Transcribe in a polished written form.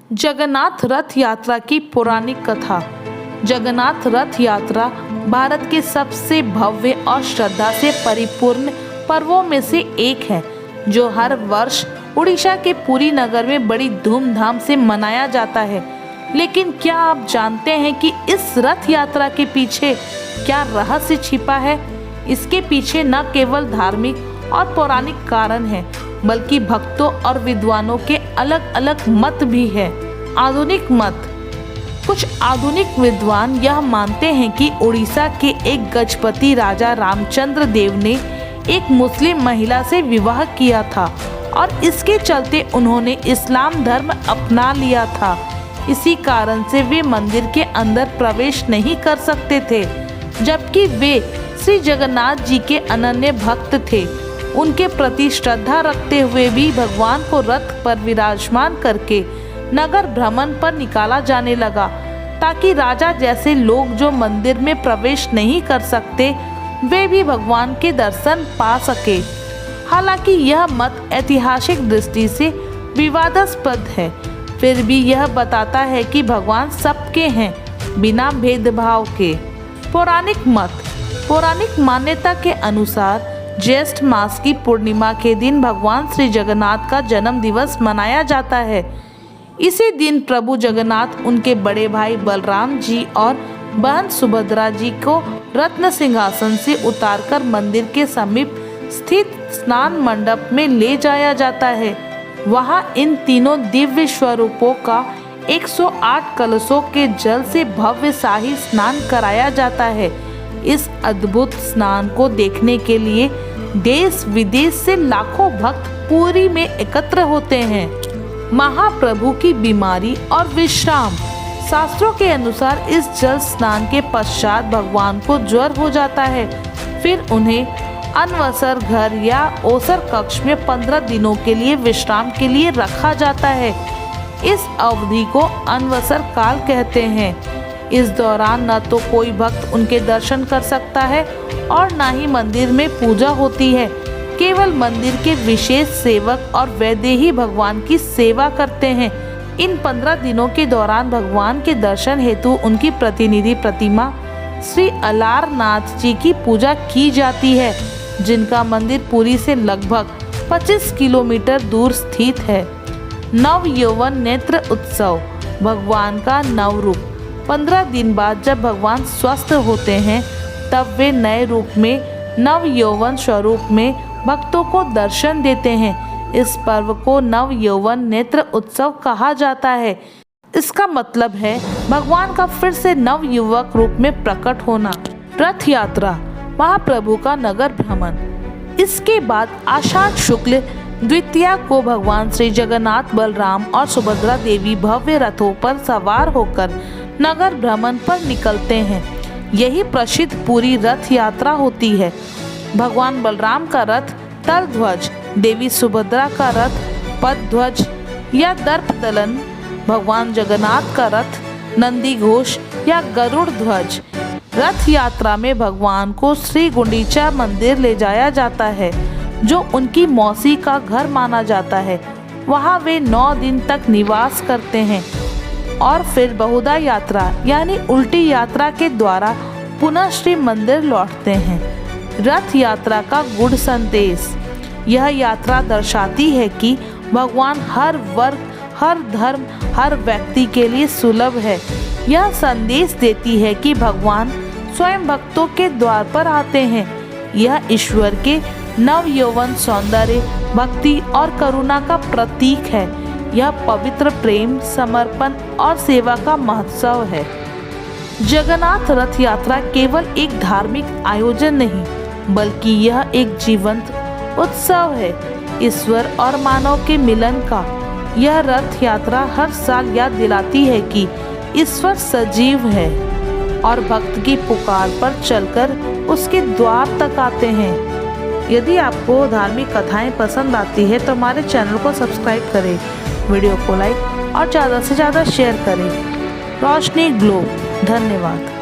जगन्नाथ रथ यात्रा की पौराणिक कथा। जगन्नाथ रथ यात्रा भारत के सबसे भव्य और श्रद्धा से परिपूर्ण पर्वों में से एक है, जो हर वर्ष उड़ीसा के पुरी नगर में बड़ी धूमधाम से मनाया जाता है। लेकिन क्या आप जानते हैं कि इस रथ यात्रा के पीछे क्या रहस्य छिपा है? इसके पीछे न केवल धार्मिक और पौराणिक कारण है, बल्कि भक्तों और विद्वानों के अलग अलग मत भी है। आधुनिक मत। कुछ आधुनिक विद्वान यह मानते हैं कि उड़ीसा के एक गजपति राजा रामचंद्र देव ने एक मुस्लिम महिला से विवाह किया था और इसके चलते उन्होंने इस्लाम धर्म अपना लिया था। इसी कारण से वे मंदिर के अंदर प्रवेश नहीं कर सकते थे, जबकि वे श्री जगन्नाथ जी के अनन्य भक्त थे। उनके प्रति श्रद्धा रखते हुए भी भगवान को रथ पर विराजमान करके नगर भ्रमण पर निकाला जाने लगा, ताकि राजा जैसे लोग जो मंदिर में प्रवेश नहीं कर सकते वे भी भगवान के दर्शन पा सके। हालांकि यह मत ऐतिहासिक दृष्टि से विवादास्पद है, फिर भी यह बताता है कि भगवान सबके हैं, बिना भेदभाव के। पौराणिक मत। पौराणिक मान्यता के अनुसार ज्येष्ठ मास की पूर्णिमा के दिन भगवान श्री जगन्नाथ का जन्म दिवस मनाया जाता है। इसी दिन प्रभु जगन्नाथ उनके बड़े भाई बलराम जी और बहन सुभद्रा जी को रत्न सिंहासन से उतारकर मंदिर के समीप स्थित स्नान मंडप में ले जाया जाता है। वहां इन तीनों दिव्य स्वरूपों का 108 कलशों के जल से भव्य शाही स्नान कराया जाता है। इस अद्भुत स्नान को देखने के लिए देश विदेश से लाखों भक्त पुरी में एकत्र होते हैं। महाप्रभु की बीमारी और विश्राम। शास्त्रों के अनुसार इस जल स्नान के पश्चात भगवान को ज्वर हो जाता है, फिर उन्हें अनवसर घर या ओसर कक्ष में 15 दिनों के लिए विश्राम के लिए रखा जाता है। इस अवधि को अनवसर काल कहते हैं। इस दौरान न तो कोई भक्त उनके दर्शन कर सकता है और न ही मंदिर में पूजा होती है। केवल मंदिर के विशेष सेवक और वैद्य ही भगवान की सेवा करते हैं। इन 15 दिनों के दौरान भगवान के दर्शन हेतु उनकी प्रतिनिधि प्रतिमा श्री अलारनाथ जी की पूजा की जाती है, जिनका मंदिर पुरी से लगभग 25 किलोमीटर दूर स्थित है। नव यौवन नेत्र उत्सव। भगवान का नव रूप। 15 दिन बाद जब भगवान स्वस्थ होते हैं, तब वे नए रूप में नव यौवन स्वरूप में भक्तों को दर्शन देते हैं। इस पर्व को नव यौवन नेत्र उत्सव कहा जाता है। इसका मतलब है भगवान का फिर से नव युवक रूप में प्रकट होना। रथ यात्रा। महाप्रभु का नगर भ्रमण। इसके बाद आषाढ़ शुक्ल द्वितीया को भगवान श्री जगन्नाथ, बलराम और सुभद्रा देवी भव्य रथों पर सवार होकर नगर भ्रमण पर निकलते हैं। यही प्रसिद्ध पुरी रथ यात्रा होती है। भगवान बलराम का रथ तल ध्वज, देवी सुभद्रा का रथ पद ध्वज या दर्प दलन, भगवान जगन्नाथ का रथ नंदी घोष या गरुड़ ध्वज। रथ यात्रा में भगवान को श्री गुंडीचा मंदिर ले जाया जाता है, जो उनकी मौसी का घर माना जाता है। वहां वे 9 दिन तक निवास करते हैं और फिर बहुधा यात्रा यानी उल्टी यात्रा के द्वारा पुनः श्री मंदिर लौटते हैं। रथ यात्रा का गूढ़ संदेश। यह यात्रा दर्शाती है कि भगवान हर वर्ग, हर धर्म, हर व्यक्ति के लिए सुलभ है। यह संदेश देती है कि भगवान स्वयं भक्तों के द्वार पर आते हैं। यह ईश्वर के नव यौवन सौंदर्य, भक्ति और करुणा का प्रतीक है। यह पवित्र प्रेम, समर्पण और सेवा का महोत्सव है। जगन्नाथ रथ यात्रा केवल एक धार्मिक आयोजन नहीं, बल्कि यह एक जीवंत उत्सव है, ईश्वर और मानव के मिलन का। यह रथ यात्रा हर साल याद दिलाती है कि ईश्वर सजीव है और भक्त की पुकार पर चलकर उसके द्वार तक आते हैं। यदि आपको धार्मिक कथाएं पसंद आती है तो हमारे चैनल को सब्सक्राइब करें, वीडियो को लाइक और ज़्यादा से ज़्यादा शेयर करें। रोशनी ग्लोब। धन्यवाद।